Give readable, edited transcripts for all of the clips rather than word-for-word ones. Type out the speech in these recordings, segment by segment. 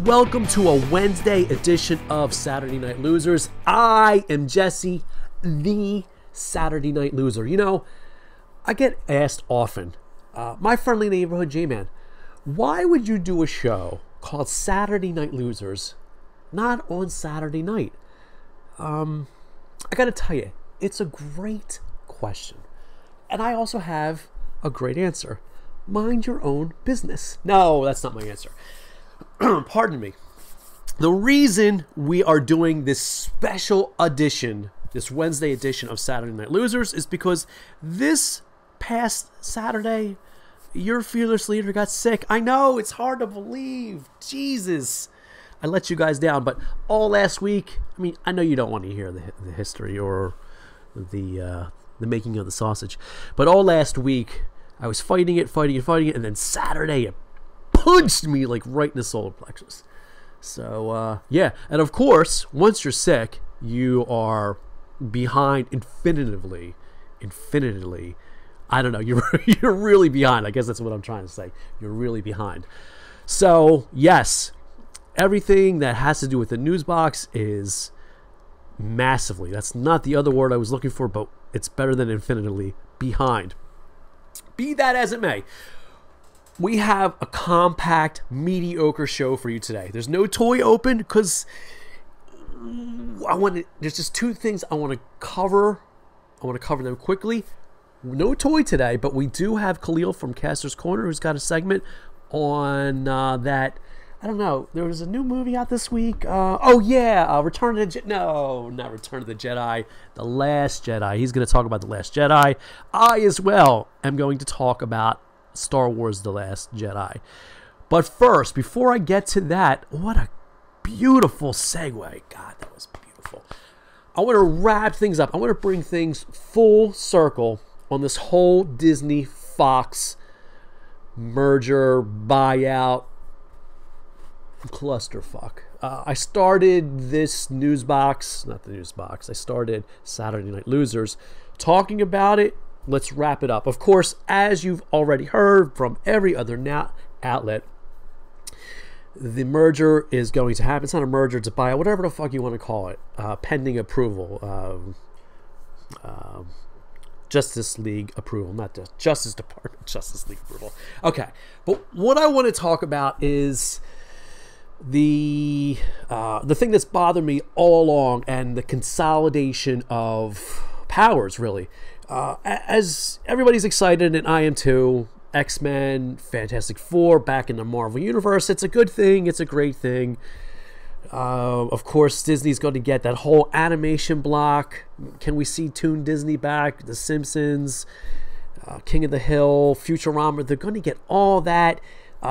welcome to a Wednesday edition of Saturday Night Losers. I am Jesse, the Saturday Night Loser. You know, I get asked often, my friendly neighborhood J-Man, why would you do a show called Saturday Night Losers not on Saturday night? I gotta tell you, it's a great question. And I also have a great answer. Mind your own business. No, that's not my answer. Pardon me. The reason we are doing this special edition, this Wednesday edition of Saturday Night Losers, is because this past Saturday, your fearless leader got sick. I know, it's hard to believe. Jesus. I let you guys down, but all last week, I mean, I know you don't want to hear the history or the making of the sausage, but all last week, I was fighting it, and then Saturday, it punched me like right in the solar plexus. So, yeah. And of course, once you're sick, you are behind infinitely. I don't know. You're really behind. I guess that's what I'm trying to say. You're really behind. So, yes, everything that has to do with the Newsbox is massively. That's not the other word I was looking for, but it's better than infinitely behind. Be that as it may, we have a compact, mediocre show for you today. There's no toy open because there's just two things I want to cover. I want to cover them quickly. No toy today, but we do have Khalil from Kastor's Korner, who's got a segment on that. I don't know. There was a new movie out this week. Return of the No, not Return of the Jedi. The Last Jedi. He's going to talk about The Last Jedi. I, as well, am going to talk about Star Wars The Last Jedi. But first, before I get to that, what a beautiful segue. God, that was beautiful. I want to wrap things up. I want to bring things full circle on this whole Disney-Fox merger, buyout, clusterfuck. I started this Newsbox. I started Saturday Night Losers talking about it. Let's wrap it up. Of course, as you've already heard from every other outlet, the merger is going to happen. It's not a merger, it's a buyout, whatever the fuck you want to call it, pending approval. Justice League approval, not the Justice Department, Justice League approval. Okay, but what I want to talk about is the thing that's bothered me all along, and the consolidation of powers, really. As everybody's excited, and I am too, X-Men, Fantastic Four, back in the Marvel Universe, it's a good thing, it's a great thing. Of course, Disney's going to get that whole animation block. Can we see Toon Disney back? The Simpsons, King of the Hill, Futurama, they're going to get all that.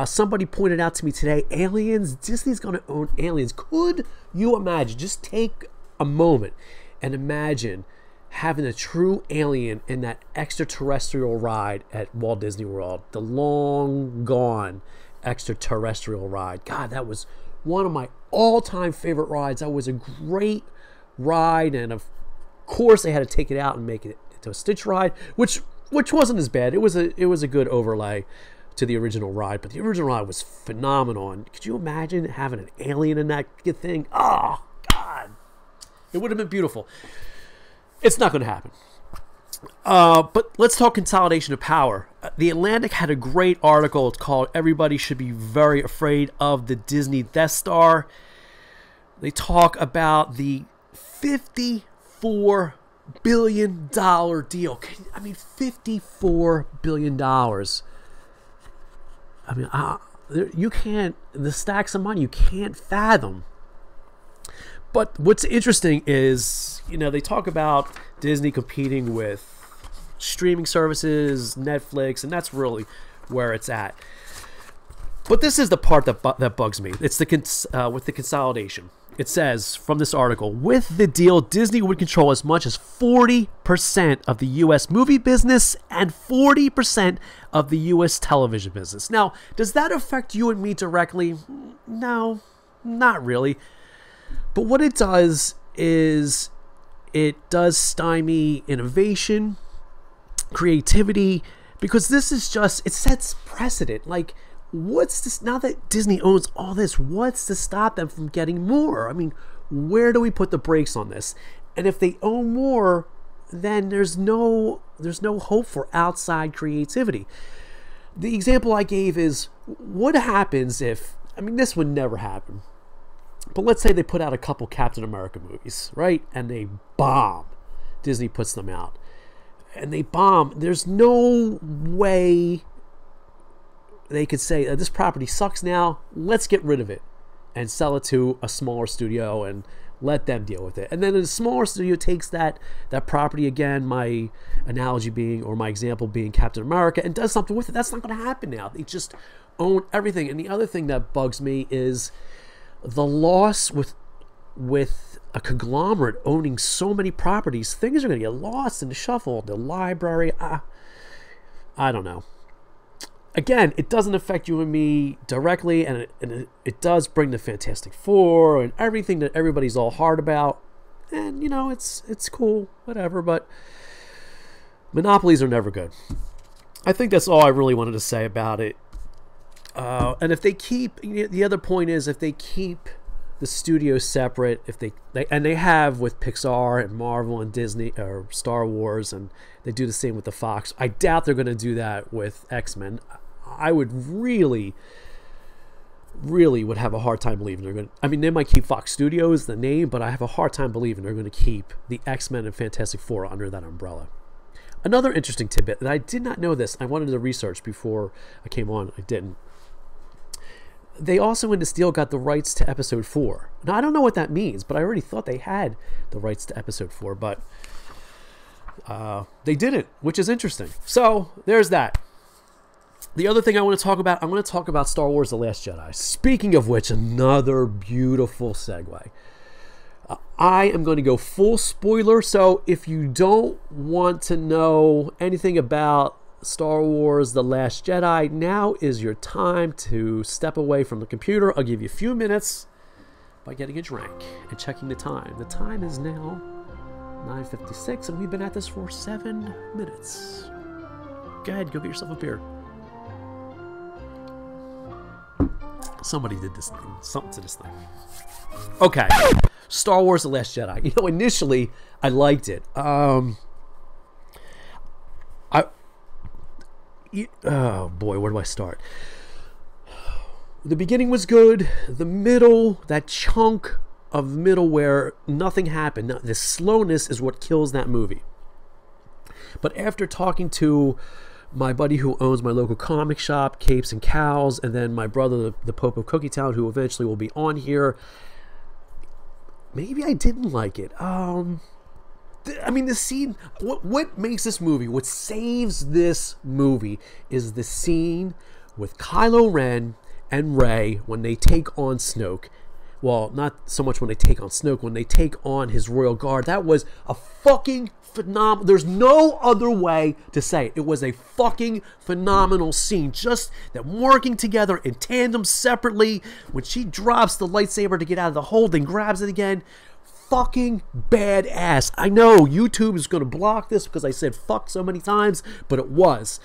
Somebody pointed out to me today, aliens, Disney's going to own aliens. Could you imagine? Just take a moment and imagine having a true alien in that extraterrestrial ride at Walt Disney World. The long gone extraterrestrial ride. God, that was one of my all-time favorite rides. That was a great ride, and of course they had to take it out and make it into a Stitch ride, which wasn't as bad. It was a good overlay to the original ride, but the original ride was phenomenal. And could you imagine having an alien in that thing? Oh God, it would have been beautiful. It's not going to happen. But let's talk consolidation of power. The Atlantic had a great article. It's called "Everybody Should Be Very Afraid of the Disney Death Star." They talk about the $54 billion deal. I mean, $54 billion. I mean, you can't, the stacks of money, you can't fathom. But what's interesting is, you know, they talk about Disney competing with streaming services, Netflix, and that's really where it's at. But this is the part that bugs me. It's with the consolidation. It says from this article, with the deal, Disney would control as much as 40% of the U.S. movie business and 40% of the U.S. television business. Now, does that affect you and me directly? No, not really. But what it does is it does stymie innovation, creativity, because this is just, it sets precedent. Like, what's this, now that Disney owns all this, what's to stop them from getting more? I mean, where do we put the brakes on this? And if they own more, then there's no hope for outside creativity. The example I gave is, what happens if, I mean, this would never happen, but let's say they put out a couple Captain America movies, right? And they bomb. Disney puts them out. And they bomb. There's no way they could say, this property sucks now, let's get rid of it and sell it to a smaller studio and let them deal with it. And then a smaller studio takes that property again, my analogy being, or my example being Captain America, and does something with it. That's not going to happen now. They just own everything. And the other thing that bugs me is the loss with a conglomerate owning so many properties. Things are going to get lost in the shuffle, the library. I don't know. Again, it doesn't affect you and me directly, and it does bring the Fantastic Four and everything that everybody's all hard about. And, you know, it's cool, whatever, but monopolies are never good. I think that's all I really wanted to say about it. And if they keep, the other point is, if they keep the studios separate, if they have with Pixar and Marvel and Disney or Star Wars, and they do the same with the Fox. I doubt they're going to do that with X-Men. I would really would have a hard time believing they're going to, I mean, they might keep Fox Studios, the name, but I have a hard time believing they're going to keep the X-Men and Fantastic Four under that umbrella. Another interesting tidbit, and I did not know this, I wanted to research before I came on, I didn't. They also in this deal got the rights to episode 4. Now, I don't know what that means, but I already thought they had the rights to episode 4, but they didn't, which is interesting. So, there's that. The other thing I want to talk about, I'm going to talk about Star Wars The Last Jedi. Speaking of which, another beautiful segue. I am going to go full spoiler, so if you don't want to know anything about Star Wars The Last Jedi, now is your time to step away from the computer. I'll give you a few minutes by getting a drink and checking the time. The time is now 9:56, and we've been at this for 7 minutes. Go ahead, go get yourself a beer. Somebody did this thing, something to this thing. Okay, Star Wars The Last Jedi. You know, initially, I liked it. Oh boy, where do I start? The beginning was good. The middle, that chunk of middle where nothing happened. Now, the slowness is what kills that movie. But after talking to my buddy who owns my local comic shop, Capes and Cows, and then my brother, the Pope of Cookie Town, who eventually will be on here, maybe I didn't like it. I mean, the scene, what makes this movie, what saves this movie is the scene with Kylo Ren and Rey when they take on Snoke. Well, not so much when they take on Snoke, when they take on his royal guard. That was a fucking phenomenal, there's no other way to say it. It was a fucking phenomenal scene. Just them working together in tandem separately. When she drops the lightsaber to get out of the hold and grabs it again. Fucking badass. I know YouTube is going to block this because I said fuck so many times, but it was.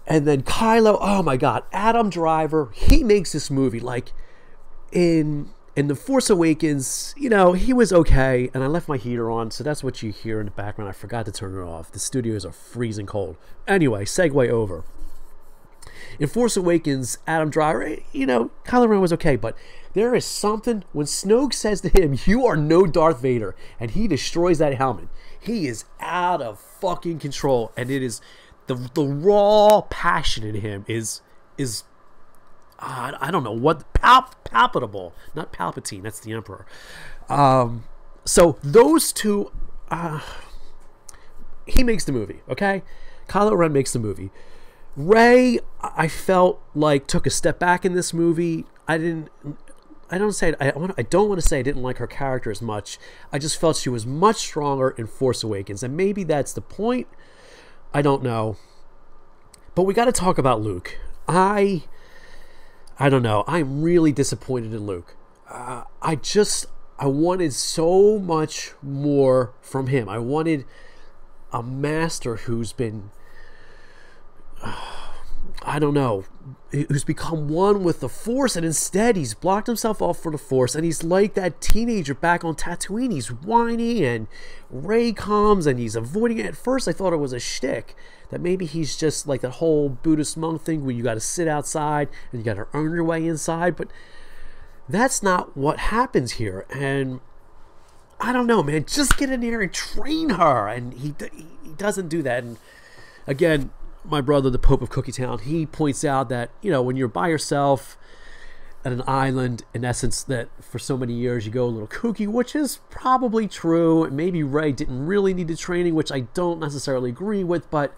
And then Kylo, oh my god, Adam Driver, he makes this movie like in The Force Awakens, you know, he was okay, and I left my heater on, so that's what you hear in the background. I forgot to turn it off. The studios are freezing cold. Anyway, segue over. In Force Awakens, Adam Driver, you know, Kylo Ren was okay, but there is something when Snoke says to him, "You are no Darth Vader," and he destroys that helmet. He is out of fucking control, and it is the raw passion in him is I don't know what, palpable, not Palpatine, that's the Emperor. So those two, he makes the movie, okay? Kylo Ren makes the movie. Rey, I felt like took a step back in this movie. I don't want to say I didn't like her character as much. I just felt she was much stronger in Force Awakens, and maybe that's the point. I don't know. But we got to talk about Luke. I don't know. I'm really disappointed in Luke. I wanted so much more from him. I wanted a master who's been I don't know, who's become one with the Force, and instead he's blocked himself off for the Force, and he's like that teenager back on Tatooine. He's whiny, and Rey comes, and he's avoiding it. At first, I thought it was a shtick, that maybe he's just like that whole Buddhist monk thing where you got to sit outside and you got to earn your way inside, but that's not what happens here. And I don't know, man, just get in there and train her, and he doesn't do that. And again, my brother, the Pope of Cookie Town, he points out that, you know, when you're by yourself at an island, in essence, that for so many years you go a little kooky, which is probably true. Maybe Rey didn't really need the training, which I don't necessarily agree with, but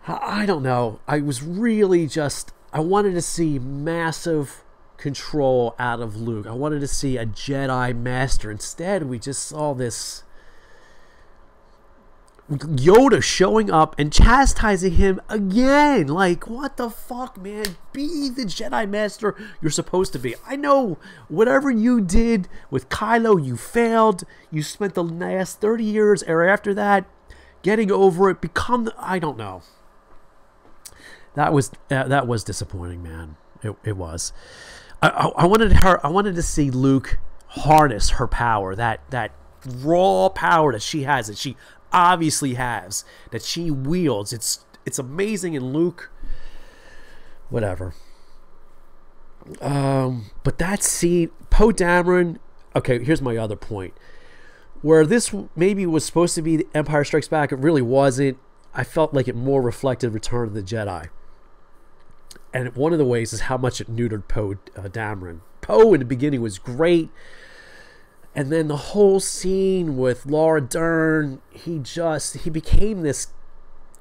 I don't know. I was really just, I wanted to see massive control out of Luke. I wanted to see a Jedi Master. Instead, we just saw this Yoda showing up and chastising him again. Like, what the fuck, man? Be the Jedi Master you're supposed to be. I know whatever you did with Kylo, you failed. You spent the last 30 years or after that getting over it. I don't know. That was disappointing, man. It was. I wanted to see Luke harness her power, that raw power that she has, that she obviously has, that she wields. It's amazing in Luke. Whatever. But that scene, Poe Dameron. Okay, here's my other point. Where this maybe was supposed to be the Empire Strikes Back, it really wasn't. I felt like it more reflected Return of the Jedi. And one of the ways is how much it neutered Poe Dameron. Poe in the beginning was great. And then the whole scene with Laura Dern, he became this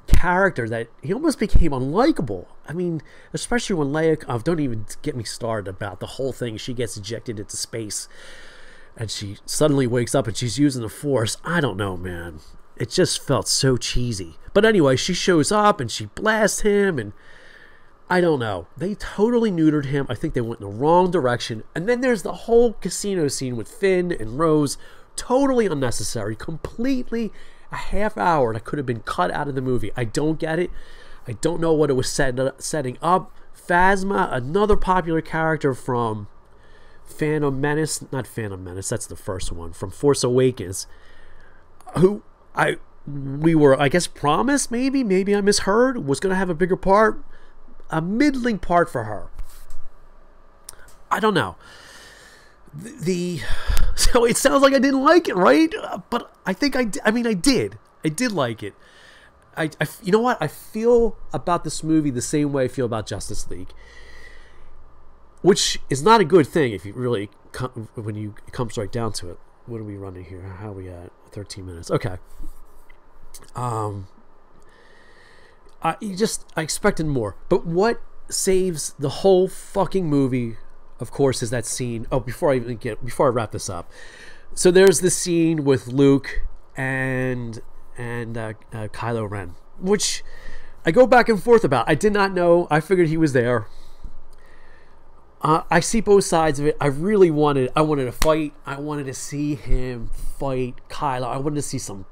character that he almost became unlikable. I mean, especially when Leia, don't even get me started about the whole thing. She gets ejected into space and she suddenly wakes up and she's using the Force. I don't know, man. It just felt so cheesy. But anyway, she shows up and she blasts him, and I don't know. They totally neutered him. I think they went in the wrong direction. And then there's the whole casino scene with Finn and Rose. Totally unnecessary. Completely a half hour that could have been cut out of the movie. I don't get it. I don't know what it was setting up. Phasma, another popular character from Phantom Menace. Not Phantom Menace. That's the first one. From Force Awakens. We were, I guess, promised, maybe I misheard, was going to have a bigger part. A middling part for her. I don't know. So it sounds like I didn't like it, right? But I think I did. I did like it. You know what? I feel about this movie the same way I feel about Justice League, which is not a good thing if you really when it comes right down to it. What are we running here? How are we at? 13 minutes. Okay. I expected more. But what saves the whole fucking movie, of course, is that scene. Oh, before I wrap this up. So there's the scene with Luke and Kylo Ren, which I go back and forth about. I did not know. I figured he was there. I see both sides of it. I wanted to fight. I wanted to see him fight Kylo. I wanted to see some.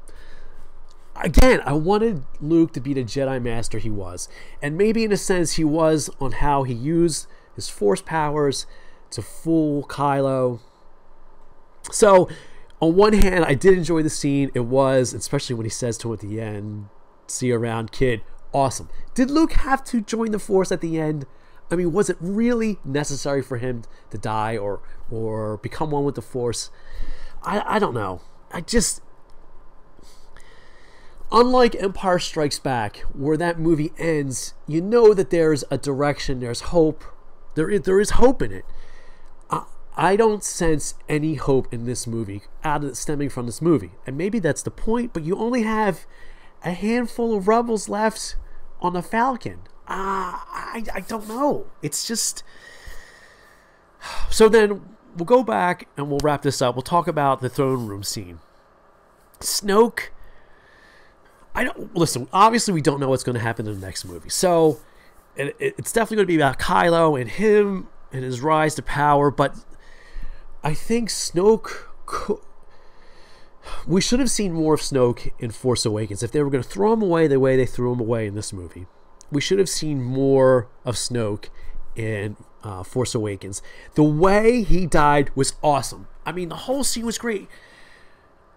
Again, I wanted Luke to be the Jedi Master he was. And maybe in a sense he was on how he used his Force powers to fool Kylo. So, on one hand, I did enjoy the scene. It was, especially when he says to him at the end, "See you around, kid." Awesome. Did Luke have to join the Force at the end? I mean, was it really necessary for him to die or become one with the Force? I don't know. Unlike Empire Strikes Back, where that movie ends, you know that there's a direction, there's hope. There is hope in it. I don't sense any hope in this movie stemming from this movie. And maybe that's the point, but you only have a handful of rebels left on the Falcon. I don't know. It's just... So then we'll go back and we'll wrap this up. We'll talk about the throne room scene. Snoke... Listen, obviously we don't know what's going to happen in the next movie. So it's definitely going to be about Kylo and him and his rise to power. But I think Snoke... We should have seen more of Snoke in Force Awakens. If they were going to throw him away the way they threw him away in this movie, we should have seen more of Snoke in Force Awakens. The way he died was awesome. I mean, the whole scene was great.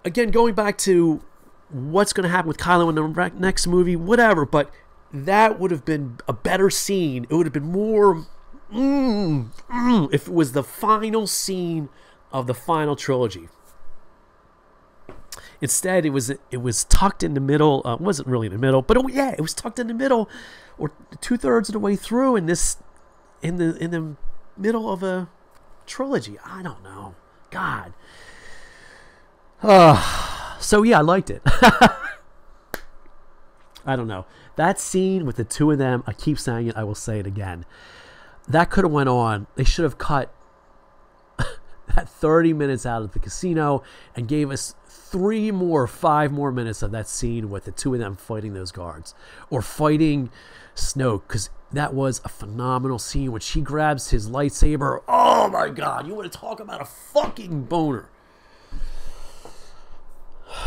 Again, going back to what's going to happen with Kylo in the next movie, whatever, but that would have been a better scene. It would have been more if it was the final scene of the final trilogy. Instead, it was tucked in the middle. It wasn't really in the middle, but it was tucked in the middle, or 2/3 of the way through in the middle of a trilogy. I don't know. God. So yeah, I liked it. I don't know. That scene with the two of them, I keep saying it, I will say it again. That could have went on. They should have cut that 30 minutes out of the casino and gave us 5 more minutes of that scene with the two of them fighting those guards. Or fighting Snoke, because that was a phenomenal scene when she grabs his lightsaber. Oh my God, you want to talk about a fucking boner.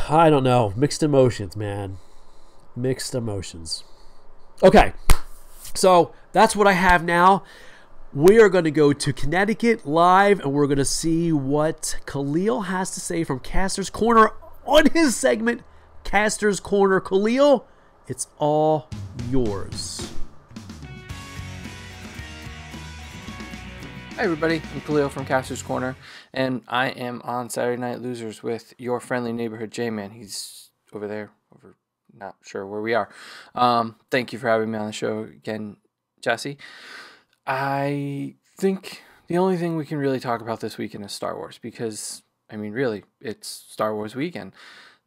I don't know. Mixed emotions, man. Mixed emotions. Okay, so that's what I have now. We are going to go to Connecticut live, and we're going to see what Khalil has to say from Kastor's Corner on his segment, Kastor's Corner. Khalil, it's all yours. Hi everybody, I'm Khalil from Kastor's Corner, and I am on Saturday Night Losers with your friendly neighborhood J-Man. He's over there, not sure where we are. Thank you for having me on the show again, Jesse. I think the only thing we can really talk about this weekend is Star Wars, because, I mean, really, it's Star Wars weekend.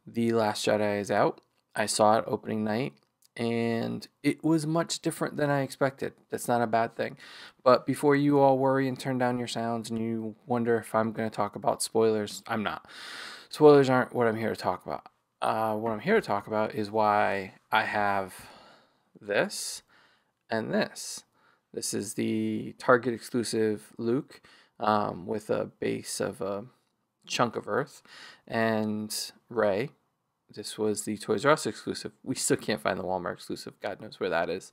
The Last Jedi is out. I saw it opening night, and it was much different than I expected. That's not a bad thing. But before you all worry and turn down your sounds and you wonder if I'm going to talk about spoilers, I'm not. Spoilers aren't what I'm here to talk about. What I'm here to talk about is why I have this and this. This is the Target exclusive Luke with a base of a chunk of Earth, and Rey. This was the Toys R Us exclusive. We still can't find the Walmart exclusive. God knows where that is.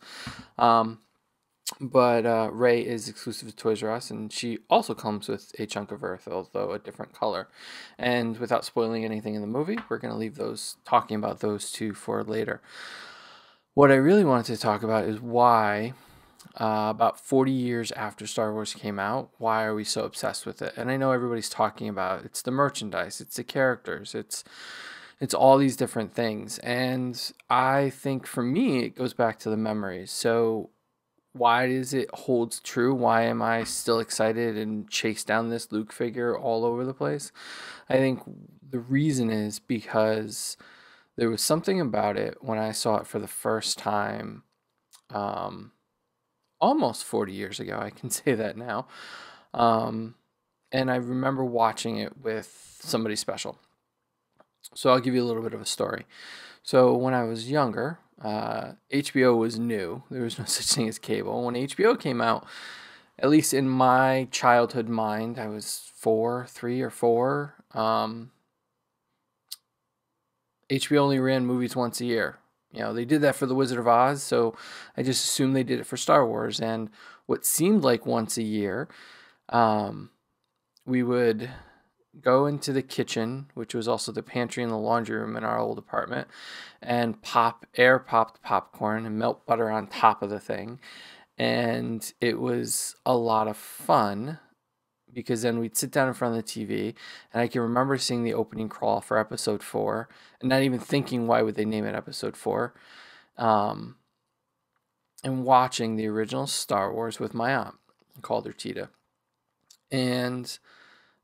But Rey is exclusive to Toys R Us, and she also comes with a chunk of Earth, although a different color. And without spoiling anything in the movie, we're going to leave talking about those two for later. What I really wanted to talk about is why, about 40 years after Star Wars came out, why are we so obsessed with it? And I know everybody's talking about it's the merchandise, it's the characters, it's all these different things. And I think for me, it goes back to the memories. So why does it hold true? Why am I still excited and chase down this Luke figure all over the place? I think the reason is because there was something about it when I saw it for the first time, almost 40 years ago. I can say that now. And I remember watching it with somebody special. So I'll give you a little bit of a story. So when I was younger, HBO was new. There was no such thing as cable. When HBO came out, at least in my childhood mind, I was 3 or 4. HBO only ran movies once a year. You know, they did that for The Wizard of Oz, so I just assumed they did it for Star Wars. And what seemed like once a year, we would go into the kitchen, which was also the pantry and the laundry room in our old apartment, and air popped popcorn and melt butter on top of the thing. And it was a lot of fun, because then we'd sit down in front of the TV, and I can remember seeing the opening crawl for episode 4 and not even thinking, why would they name it episode 4? And watching the original Star Wars with my aunt. I called her Tita. And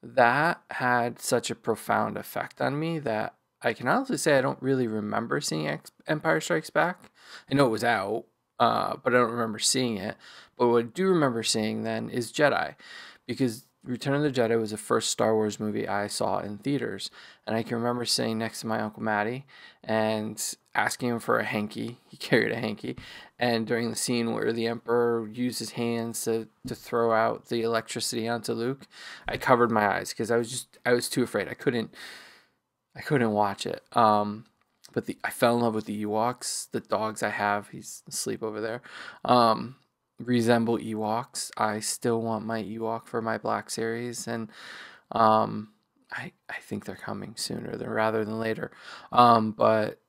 that had such a profound effect on me that I can honestly say I don't really remember seeing Empire Strikes Back. I know it was out, but I don't remember seeing it. But what I do remember seeing then is Jedi, because Return of the Jedi was the first Star Wars movie I saw in theaters. And I can remember sitting next to my Uncle Matty and asking him for a hanky. He carried a hanky. And during the scene where the Emperor used his hands to throw out the electricity onto Luke, I covered my eyes because I was too afraid. I couldn't watch it. But I fell in love with the Ewoks. The dogs I have, he's asleep over there, resemble Ewoks. I still want my Ewok for my Black Series, and I think they're coming sooner rather than later. But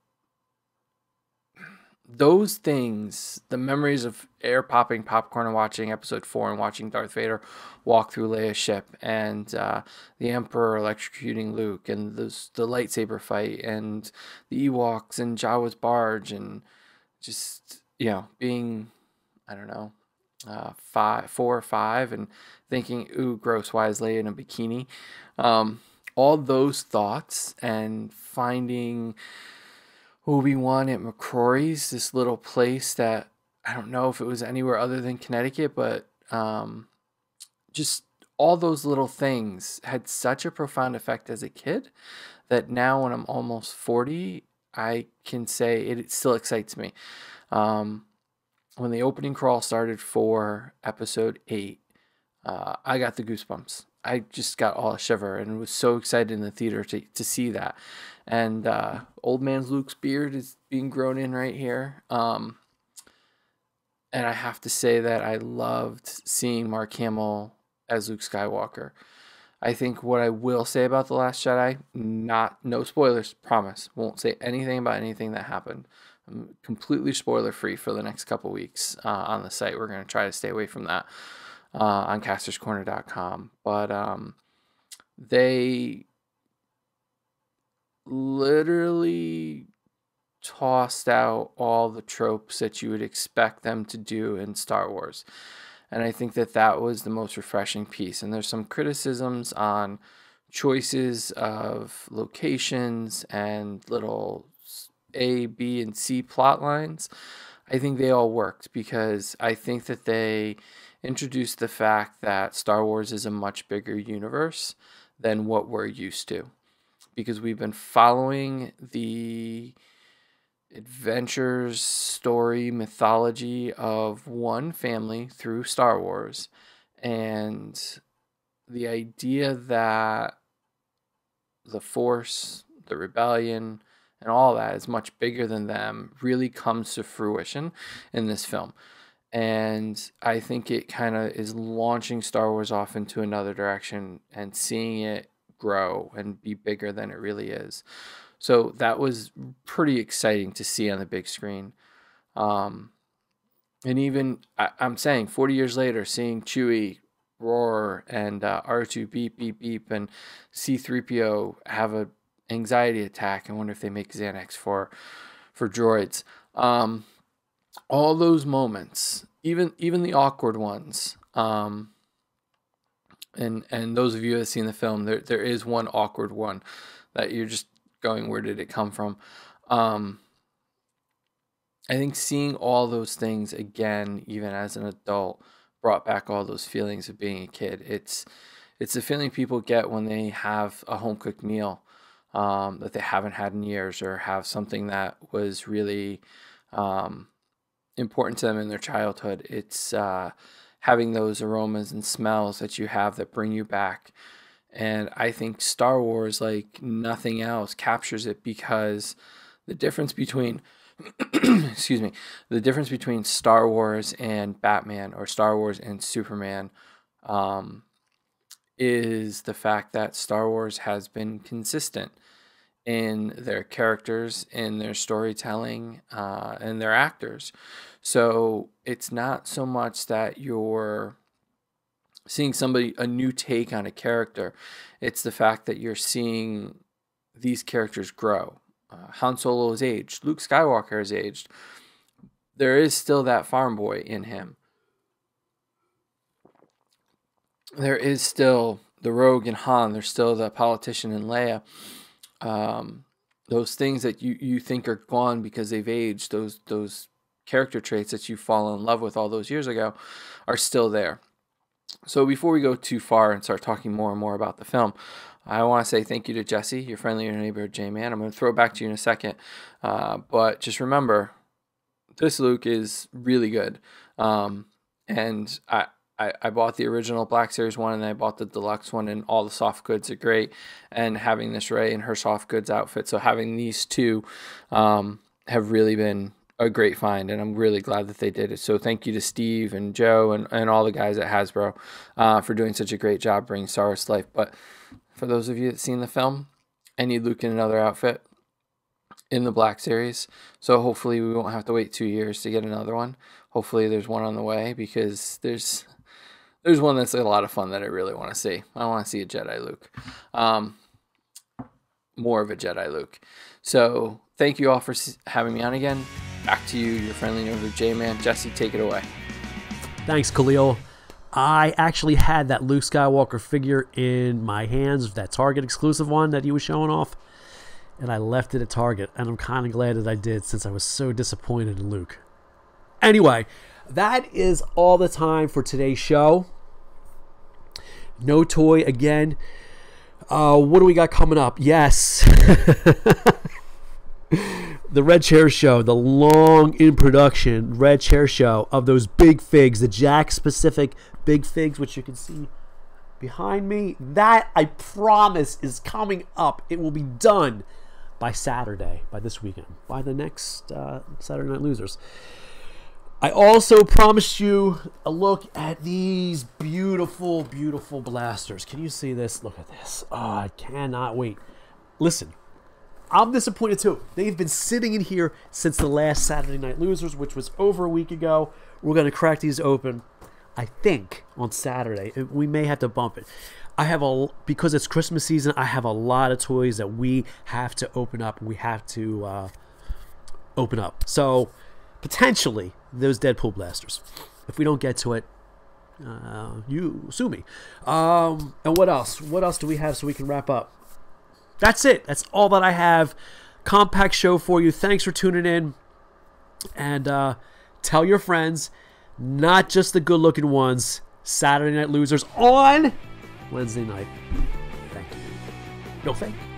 those things, the memories of air popping popcorn and watching episode 4 and watching Darth Vader walk through Leia's ship, and the Emperor electrocuting Luke, and the lightsaber fight, and the Ewoks and Jawa's barge, and just, being, I don't know, 4 or 5, and thinking, ooh, gross, why is Leia in a bikini? All those thoughts, and finding Obi-Wan at McCrory's, this little place that I don't know if it was anywhere other than Connecticut, but just all those little things had such a profound effect as a kid that now when I'm almost 40, I can say it still excites me. When the opening crawl started for episode 8, I got the goosebumps. I just got all a shiver and was so excited in the theater to see that. And old man's Luke's beard is being grown in right here. And I have to say that I loved seeing Mark Hamill as Luke Skywalker. I think what I will say about The Last Jedi, no spoilers, promise. Won't say anything about anything that happened. I'm completely spoiler free for the next couple weeks on the site. We're going to try to stay away from that on castorscorner.com. But they literally tossed out all the tropes that you would expect them to do in Star Wars. And I think that was the most refreshing piece. And there's some criticisms on choices of locations and little A, B, and C plot lines. I think they all worked because I think that they introduced the fact that Star Wars is a much bigger universe than what we're used to. Because we've been following the adventures, story, mythology of one family through Star Wars. And the idea that the Force, the rebellion, and all that is much bigger than them really comes to fruition in this film. And I think it kind of is launching Star Wars off into another direction and seeing it grow and be bigger than it really is. So that was pretty exciting to see on the big screen. And even, I'm saying, 40 years later, seeing Chewie roar and R2 beep, beep, beep, and C-3PO have a anxiety attack. I wonder if they make Xanax for droids. All those moments, even the awkward ones, and those of you that have seen the film, there is one awkward one that you're just going, where did it come from? I think seeing all those things again, even as an adult, brought back all those feelings of being a kid. It's the feeling people get when they have a home cooked meal that they haven't had in years, or have something that was really important to them in their childhood. It's having those aromas and smells that you have that bring you back. And I think Star Wars, like nothing else, captures it, because the difference between the difference between Star Wars and Batman, or Star Wars and Superman, is the fact that Star Wars has been consistent in their characters, in their storytelling, and their actors. So it's not so much that you're seeing a new take on a character. It's the fact that you're seeing these characters grow. Han Solo is aged. Luke Skywalker is aged. There is still that farm boy in him. There is still the rogue in Han. There's still the politician in Leia. Those things that you think are gone because they've aged, those character traits that you fall in love with all those years ago, are still there. So before we go too far and start talking more and more about the film, I want to say thank you to Jesse, your friendly neighborhood J-Man. I'm going to throw it back to you in a second. But just remember, this Luke is really good. And I I bought the original Black Series one, and then I bought the deluxe one, and all the soft goods are great. And having this Rey in her soft goods outfit, so having these two have really been a great find, and I'm really glad that they did it. So thank you to Steve and Joe and all the guys at Hasbro for doing such a great job bringing Star Wars to life. But for those of you that seen the film, I need Luke in another outfit in the Black Series. So hopefully we won't have to wait 2 years to get another one. Hopefully there's one on the way, because there's one that's a lot of fun that I really want to see. I want to see a Jedi Luke. More of a Jedi Luke. So thank you all for having me on again. Back to you, your friendly neighborhood J-Man. Jesse, take it away. Thanks, Khalil. I actually had that Luke Skywalker figure in my hands, that Target exclusive one that he was showing off, and I left it at Target, and I'm kind of glad that I did, since I was so disappointed in Luke. Anyway, that is all the time for today's show. No toy again. What do we got coming up? Yes. The Red Chair Show, the long in production Red Chair Show of those big figs, the Jack specific big figs, which you can see behind me. That, I promise, is coming up. It will be done by Saturday, by this weekend, by the next Saturday Night Losers. I also promised you a look at these beautiful, beautiful blasters. Can you see this? Look at this. Oh, I cannot wait. Listen, I'm disappointed too. They've been sitting in here since the last Saturday Night Losers, which was over a week ago. We're going to crack these open, I think, on Saturday. We may have to bump it. Because it's Christmas season, I have a lot of toys that we have to open up. We have to open up. So, potentially, those Deadpool blasters. If we don't get to it, you sue me. And what else? What else do we have so we can wrap up? That's it. That's all that I have. Compact show for you. Thanks for tuning in. And tell your friends, not just the good-looking ones, Saturday Night Losers on Wednesday night. Thank you. No thank you.